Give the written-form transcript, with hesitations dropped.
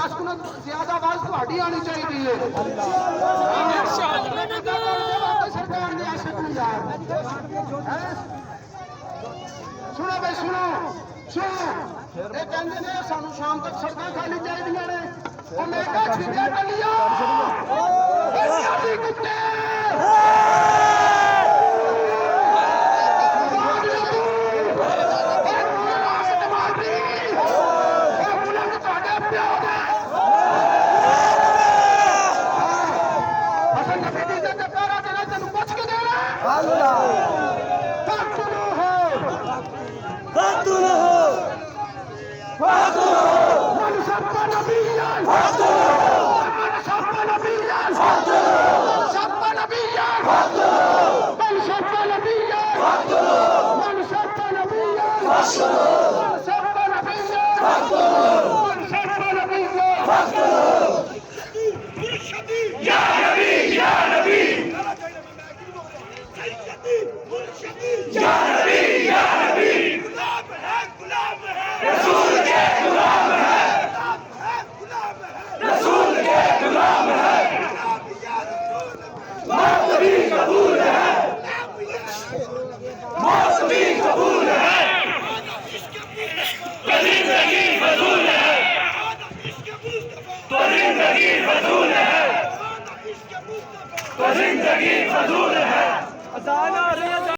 10 गुना ज्यादा आवाज ਤੁਹਾਡੀ आनी चाहिए सरकार ने आशिक नहीं यार सुनो भाई सुनो सुनो ये कहते ने सानू शाम तक सड़क खाली चाहिए ने और मैं कहा छिड़िया टलिया कुत्ते जिंदगी फजूल है।